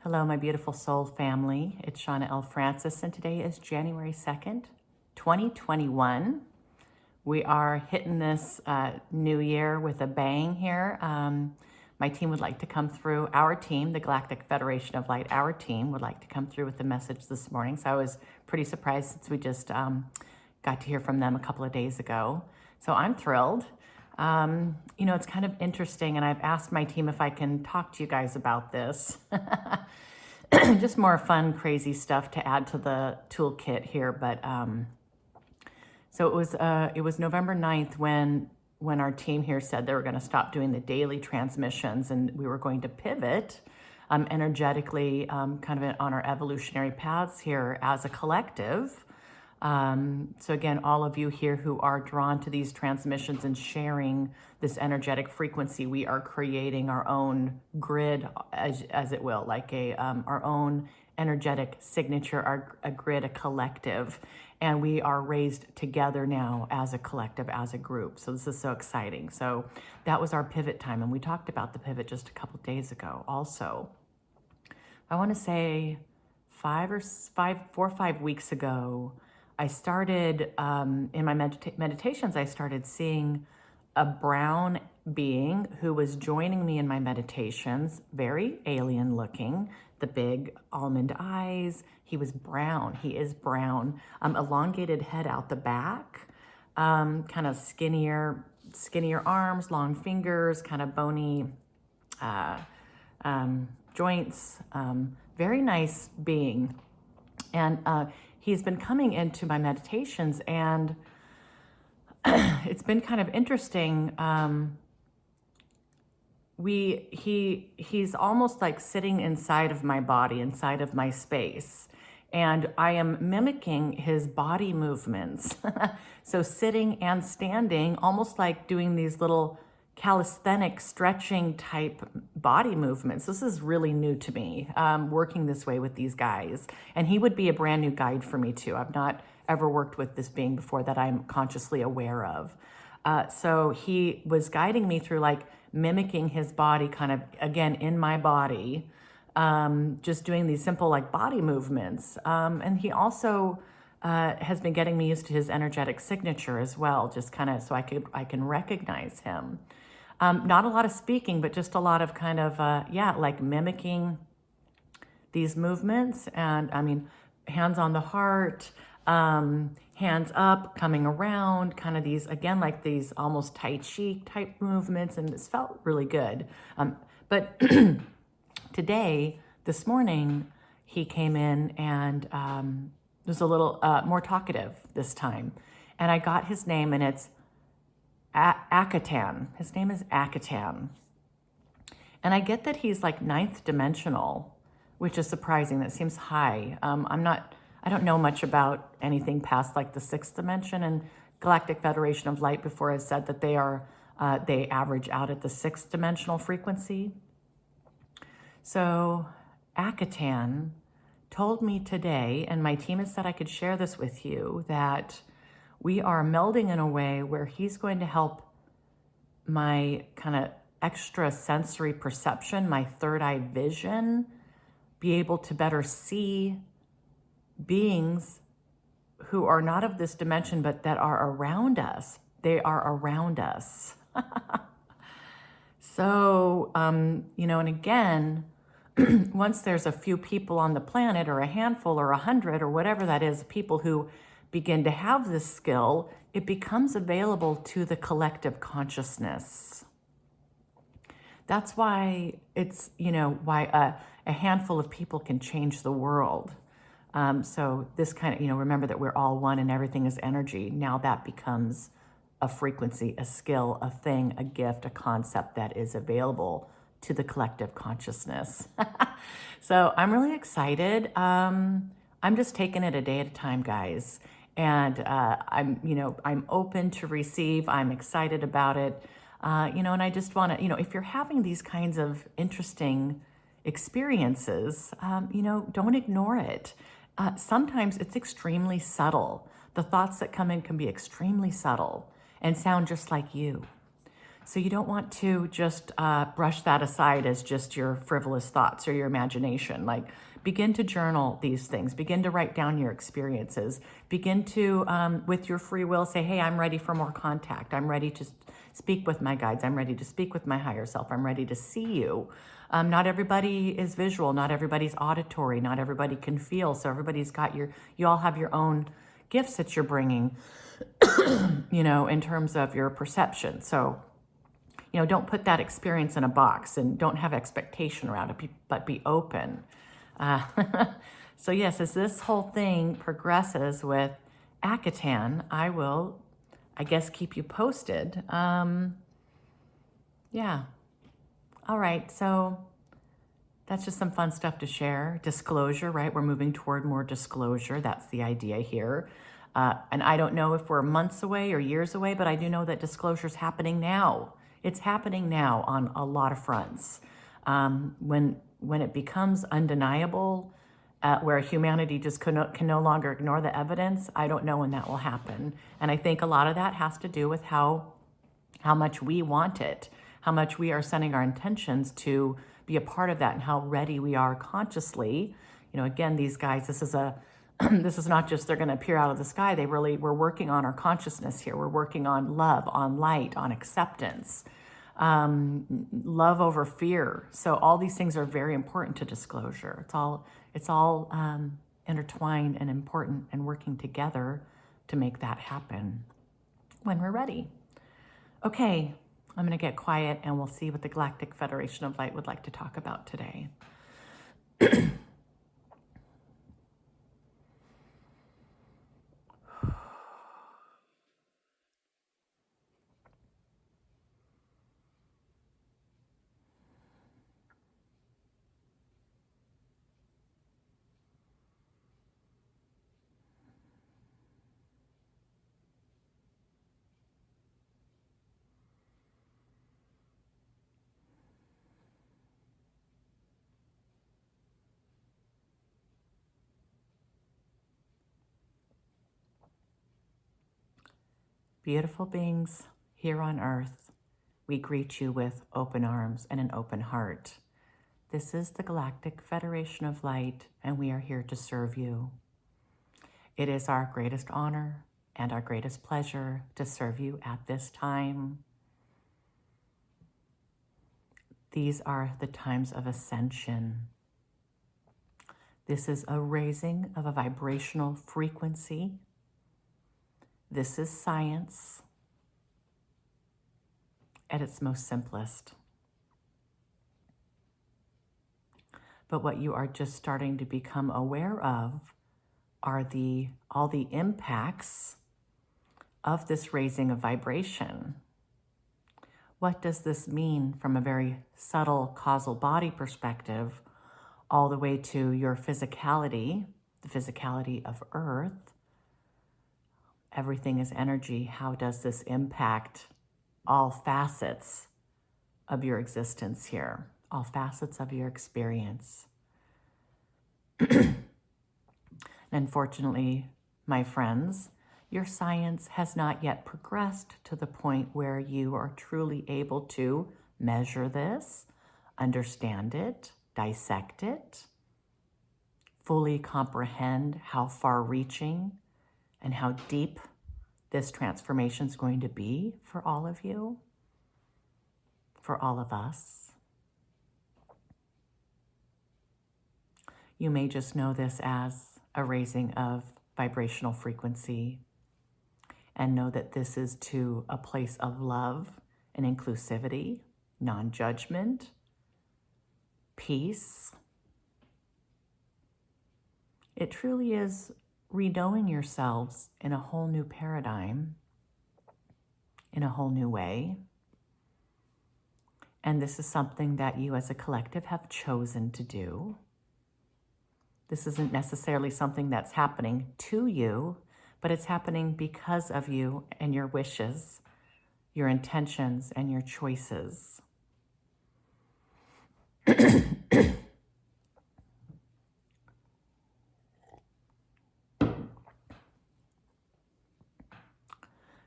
Hello, my beautiful soul family. It's Shawna L. Francis, and today is January 2nd, 2021. We are hitting this new year with a bang here. My team would like to come through, our team, the Galactic Federation of Light, our team would like to come through with the message this morning. So I was pretty surprised since we just got to hear from them a couple of days ago. So I'm thrilled. It's kind of interesting, and I've asked my team if I can talk to you guys about this. Just more fun, crazy stuff to add to the toolkit here. But so it was November 9th when our team here said they were going to stop doing the daily transmissions, and we were going to pivot energetically, kind of on our evolutionary paths here as a collective. So again, all of you here who are drawn to these transmissions and sharing this energetic frequency, we are creating our own grid, as it will, like our own energetic signature, a grid, a collective, and we are raised together now as a collective, as a group. So this is so exciting. So that was our pivot time, and we talked about the pivot just a couple days ago. Also, I want to say 4 or 5 weeks ago, I started, in my meditations, I started seeing a brown being who was joining me in my meditations, very alien looking, the big almond eyes. He was brown. He is brown, elongated head out the back, kind of skinnier arms, long fingers, kind of bony joints, very nice being. And he's been coming into my meditations, and it's been kind of interesting. He's almost like sitting inside of my body, inside of my space, and I am mimicking his body movements. So sitting and standing, almost like doing these little calisthenic stretching type body movements. This is really new to me, working this way with these guys. And he would be a brand new guide for me too. I've not ever worked with this being before that I'm consciously aware of. So he was guiding me through like mimicking his body kind of, again, in my body, just doing these simple like body movements. And he also has been getting me used to his energetic signature as well, just kind of so I can recognize him. Not a lot of speaking, but just a lot of kind of, like mimicking these movements. And I mean, hands on the heart, hands up, coming around, kind of these, again, like these almost Tai Chi type movements. And this felt really good. But this morning, he came in and was a little more talkative this time. And I got his name, and it's Akatan. His name is Akatan. And I get that he's like 9th dimensional, which is surprising. That seems high. I don't know much about anything past like the 6th dimension, and Galactic Federation of Light before has said that they average out at the 6th dimensional frequency. So Akatan told me today, and my team has said I could share this with you, that we are melding in a way where he's going to help my kind of extra sensory perception, my third eye vision, be able to better see beings who are not of this dimension, but that are around us. They are around us. So, and again, once there's a few people on the planet, or a handful or 100 or whatever that is, people who begin to have this skill, it becomes available to the collective consciousness. That's why it's, why a handful of people can change the world. So this kind of, remember that we're all one and everything is energy. Now that becomes a frequency, a skill, a thing, a gift, a concept that is available to the collective consciousness. So I'm really excited. I'm just taking it a day at a time, guys. And I'm open to receive. I'm excited about it. And I just want to, if you're having these kinds of interesting experiences, don't ignore it. Sometimes it's extremely subtle. The thoughts that come in can be extremely subtle and sound just like you. So you don't want to just brush that aside as just your frivolous thoughts or your imagination. Like, begin to journal these things. Begin to write down your experiences. Begin to, with your free will, say, hey, I'm ready for more contact. I'm ready to speak with my guides. I'm ready to speak with my higher self. I'm ready to see you. Not everybody is visual. Not everybody's auditory. Not everybody can feel. So everybody's got you all have your own gifts that you're bringing, in terms of your perception. So, don't put that experience in a box and don't have expectation around it, but be open. So yes, as this whole thing progresses with Akatan, I will, I guess, keep you posted. Yeah. All right. So that's just some fun stuff to share. Disclosure, right? We're moving toward more disclosure. That's the idea here. And I don't know if we're months away or years away, but I do know that disclosure is happening now. It's happening now on a lot of fronts. When it becomes undeniable, where humanity just can no longer ignore the evidence, I don't know when that will happen. And I think a lot of that has to do with how much we want it, how much we are sending our intentions to be a part of that, and how ready we are consciously. Again, these guys, this is this is not just they're going to appear out of the sky. We're working on our consciousness here. We're working on love, on light, on acceptance, love over fear. So all these things are very important to disclosure. It's all intertwined and important and working together to make that happen when we're ready. Okay, I'm going to get quiet and we'll see what the Galactic Federation of Light would like to talk about today. Beautiful beings here on Earth, we greet you with open arms and an open heart. This is the Galactic Federation of Light, and we are here to serve you. It is our greatest honor and our greatest pleasure to serve you at this time. These are the times of ascension. This is a raising of a vibrational frequency. This is science at its most simplest. But what you are just starting to become aware of are all the impacts of this raising of vibration. What does this mean from a very subtle causal body perspective, all the way to your physicality, the physicality of Earth? Everything is energy. How does this impact all facets of your existence here, all facets of your experience? Unfortunately, my friends, your science has not yet progressed to the point where you are truly able to measure this, understand it, dissect it, fully comprehend how far-reaching and how deep this transformation is going to be for all of you, for all of us. You may just know this as a raising of vibrational frequency, and know that this is to a place of love and inclusivity, non-judgment, peace. It truly is reknowing yourselves in a whole new paradigm, in a whole new way. And this is something that you as a collective have chosen to do. This isn't necessarily something that's happening to you, but it's happening because of you and your wishes, your intentions, and your choices.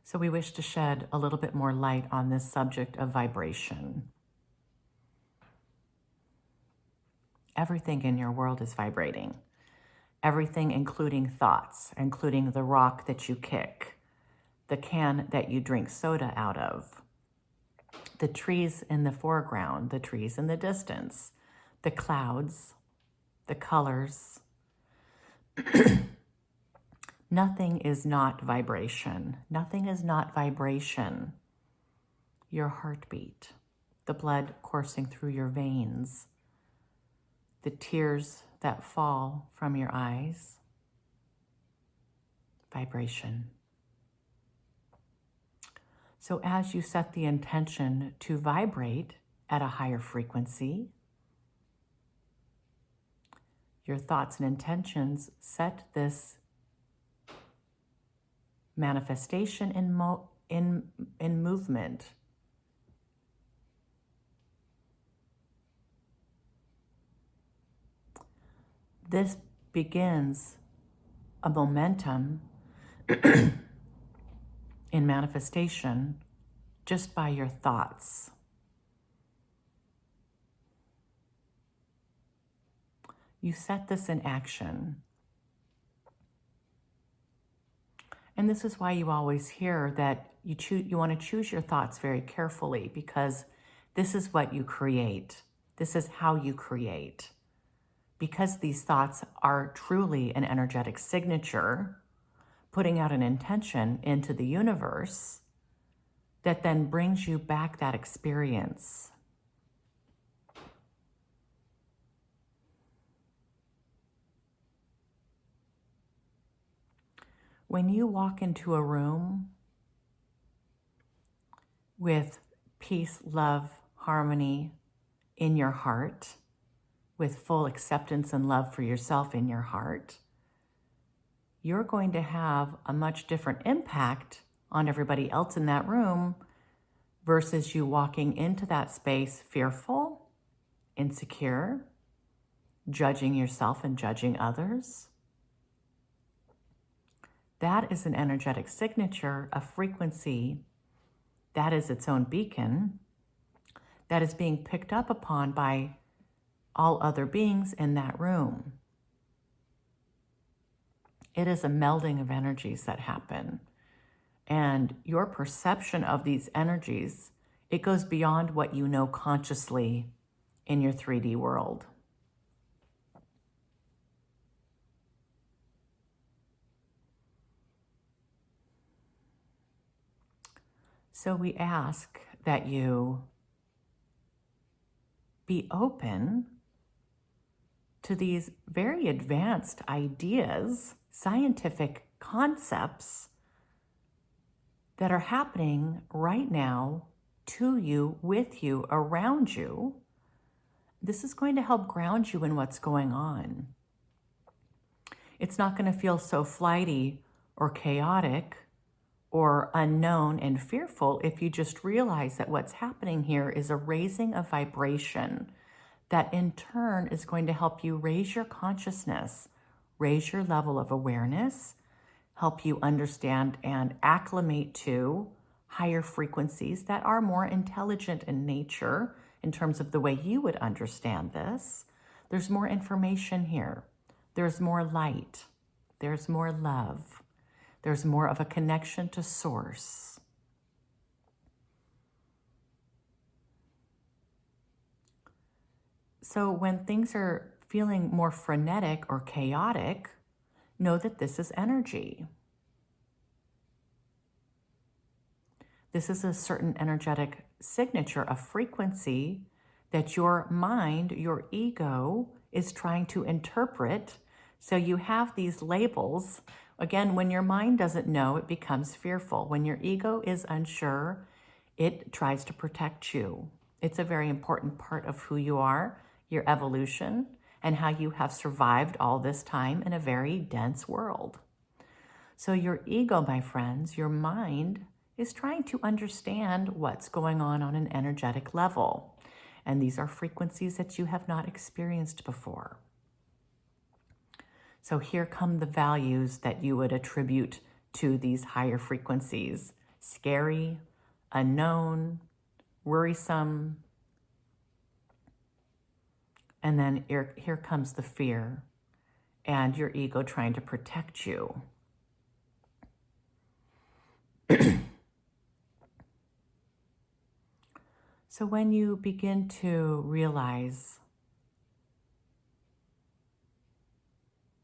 So we wish to shed a little bit more light on this subject of vibration. Everything in your world is vibrating. Everything, including thoughts, including the rock that you kick, the can that you drink soda out of, the trees in the foreground, the trees in the distance, the clouds, the colors. Nothing is not vibration. Nothing is not vibration. Your heartbeat, the blood coursing through your veins, the tears that fall from your eyes, vibration. So as you set the intention to vibrate at a higher frequency, your thoughts and intentions set this manifestation in movement. This begins a momentum in manifestation just by your thoughts. You set this in action. And this is why you always hear that you want to choose your thoughts very carefully, because this is what you create. This is how you create. Because these thoughts are truly an energetic signature, putting out an intention into the universe that then brings you back that experience. When you walk into a room with peace, love, harmony in your heart, with full acceptance and love for yourself in your heart, you're going to have a much different impact on everybody else in that room versus you walking into that space fearful, insecure, judging yourself and judging others. That is an energetic signature, a frequency that is its own beacon that is being picked up upon by all other beings in that room. It is a melding of energies that happen. And your perception of these energies, it goes beyond what you know consciously in your 3D world. So we ask that you be open to these very advanced ideas, scientific concepts that are happening right now to you, with you, around you. This is going to help ground you in what's going on. It's not going to feel so flighty or chaotic or unknown and fearful if you just realize that what's happening here is a raising of vibration that in turn is going to help you raise your consciousness, raise your level of awareness, help you understand and acclimate to higher frequencies that are more intelligent in nature in terms of the way you would understand this. There's more information here. There's more light. There's more love. There's more of a connection to source. So when things are feeling more frenetic or chaotic, know that this is energy. This is a certain energetic signature, a frequency that your mind, your ego, is trying to interpret. So you have these labels. Again, when your mind doesn't know, it becomes fearful. When your ego is unsure, it tries to protect you. It's a very important part of who you are, your evolution, and how you have survived all this time in a very dense world. So your ego, my friends, your mind, is trying to understand what's going on an energetic level. And these are frequencies that you have not experienced before. So here come the values that you would attribute to these higher frequencies. scary, unknown, worrisome. And then here comes the fear and your ego trying to protect you. So when you begin to realize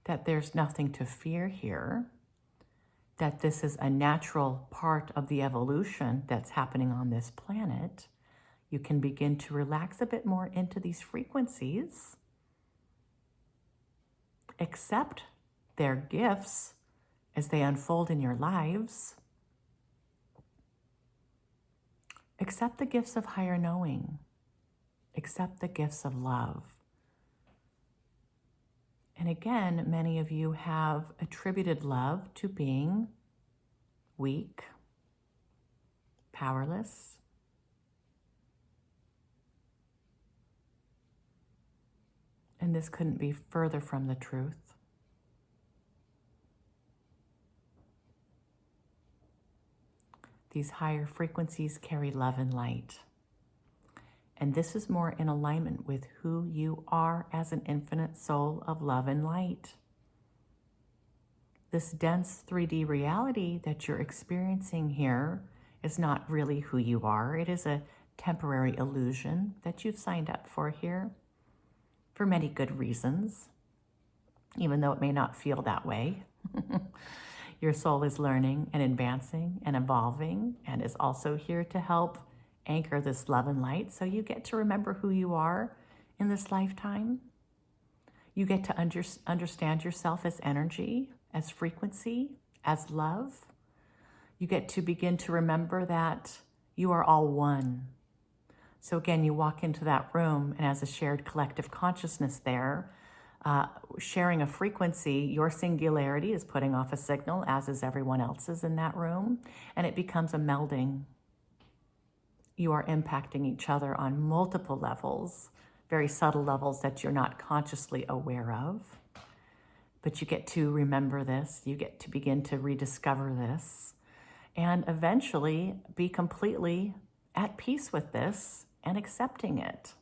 that there's nothing to fear here, that this is a natural part of the evolution that's happening on this planet, you can begin to relax a bit more into these frequencies, accept their gifts as they unfold in your lives, accept the gifts of higher knowing, accept the gifts of love. And again, many of you have attributed love to being weak, powerless. And this couldn't be further from the truth. These higher frequencies carry love and light. And this is more in alignment with who you are as an infinite soul of love and light. This dense 3D reality that you're experiencing here is not really who you are. It is a temporary illusion that you've signed up for here for many good reasons, even though it may not feel that way. Your soul is learning and advancing and evolving and is also here to help anchor this love and light, so you get to remember who you are in this lifetime. You get to understand yourself as energy, as frequency, as love. You get to begin to remember that you are all one. So again, you walk into that room, and as a shared collective consciousness there, sharing a frequency, your singularity is putting off a signal, as is everyone else's in that room, and it becomes a melding. You are impacting each other on multiple levels, very subtle levels that you're not consciously aware of. But you get to remember this, you get to begin to rediscover this, and eventually be completely at peace with this and accepting it.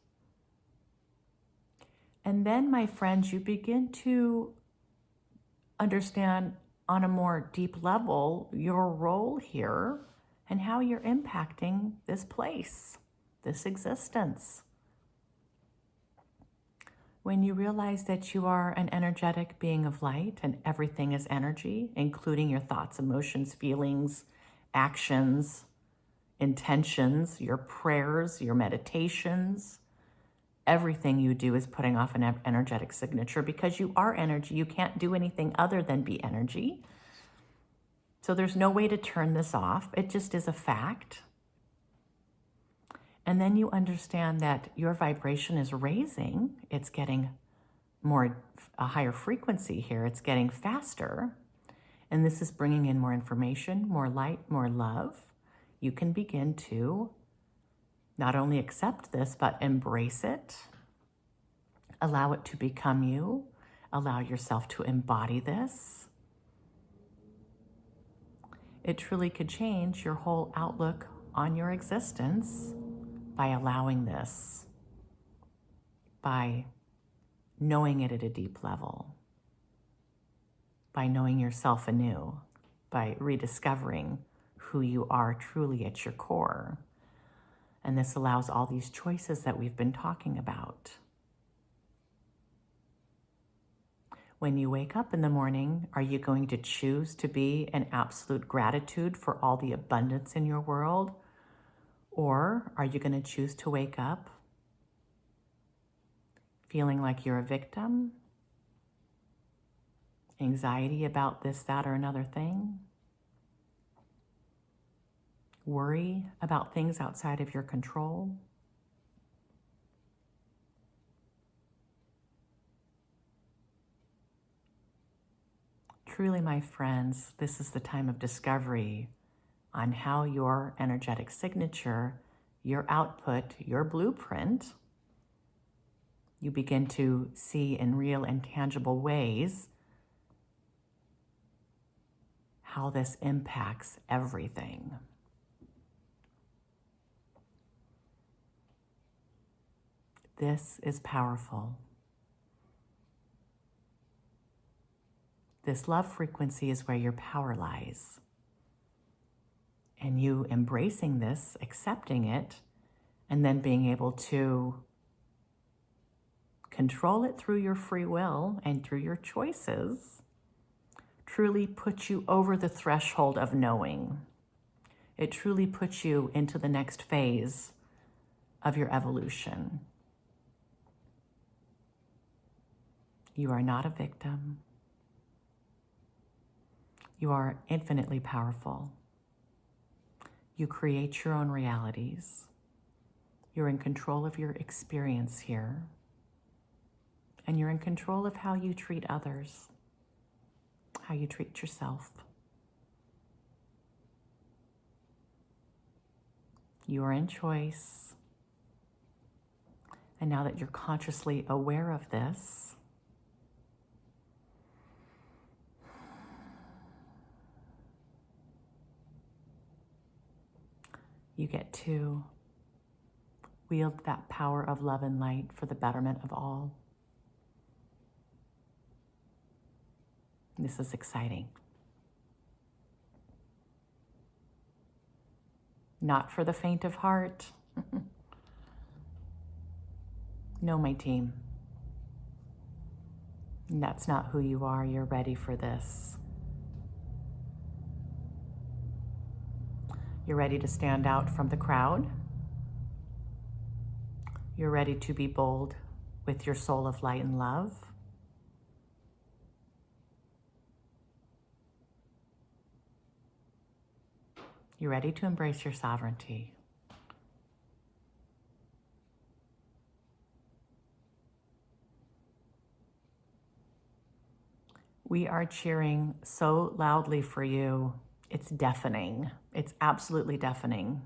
And then, my friends, you begin to understand on a more deep level your role here and how you're impacting this place, this existence. When you realize that you are an energetic being of light and everything is energy, including your thoughts, emotions, feelings, actions, intentions, your prayers, your meditations, everything you do is putting off an energetic signature because you are energy. You can't do anything other than be energy. So there's no way to turn this off. It just is a fact. And then you understand that your vibration is raising. It's getting a higher frequency here. It's getting faster. And this is bringing in more information, more light, more love. You can begin to not only accept this, but embrace it. Allow it to become you. Allow yourself to embody this. It truly could change your whole outlook on your existence by allowing this, by knowing it at a deep level, by knowing yourself anew, by rediscovering who you are truly at your core. And this allows all these choices that we've been talking about. When you wake up in the morning, are you going to choose to be in absolute gratitude for all the abundance in your world? Or are you going to choose to wake up feeling like you're a victim? Anxiety about this, that, or another thing? Worry about things outside of your control? Truly, my friends, this is the time of discovery on how your energetic signature, your output, your blueprint, you begin to see in real and tangible ways how this impacts everything. This is powerful. This love frequency is where your power lies. And you embracing this, accepting it, and then being able to control it through your free will and through your choices truly puts you over the threshold of knowing. It truly puts you into the next phase of your evolution. You are not a victim. You are infinitely powerful. You create your own realities. You're in control of your experience here. And you're in control of how you treat others, how you treat yourself. You are in choice. And now that you're consciously aware of this, you get to wield that power of love and light for the betterment of all. This is exciting. Not for the faint of heart. No, my team. That's not who you are. You're ready for this. You're ready to stand out from the crowd. You're ready to be bold with your soul of light and love. You're ready to embrace your sovereignty. We are cheering so loudly for you. It's deafening. It's absolutely deafening.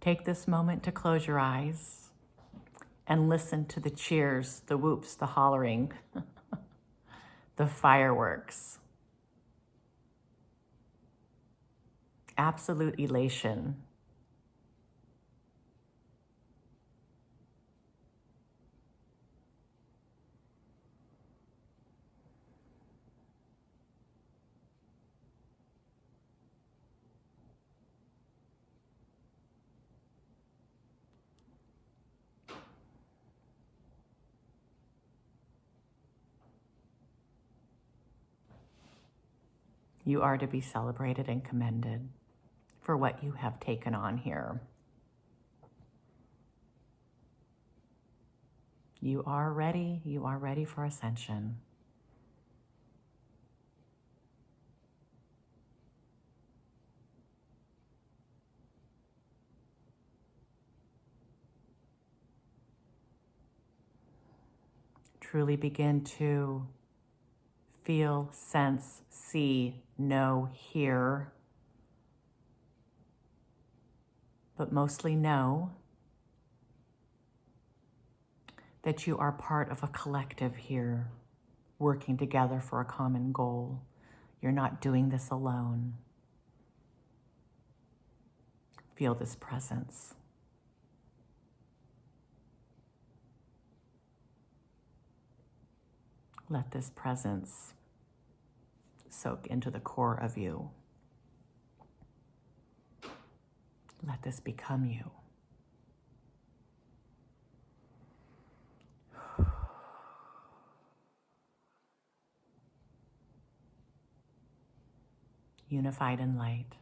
Take this moment to close your eyes and listen to the cheers, the whoops, the hollering, the fireworks. Absolute elation. You are to be celebrated and commended for what you have taken on here. You are ready for ascension. Truly begin to feel, sense, see, know, hear, but mostly know that you are part of a collective here, working together for a common goal. You're not doing this alone. Feel this presence. Let this presence soak into the core of you. Let this become you. Unified in light.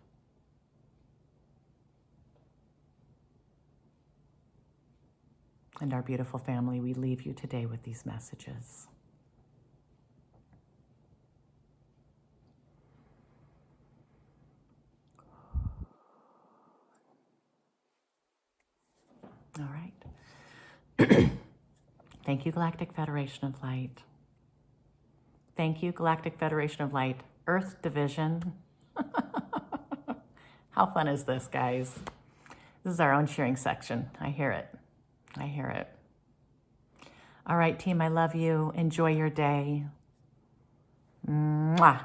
And our beautiful family, we leave you today with these messages. All right. Thank you, Galactic Federation of Light. Thank you, Galactic Federation of Light, Earth Division. How fun is this, guys? This is our own cheering section. I hear it. I hear it. All right, team, I love you. Enjoy your day. Mwah.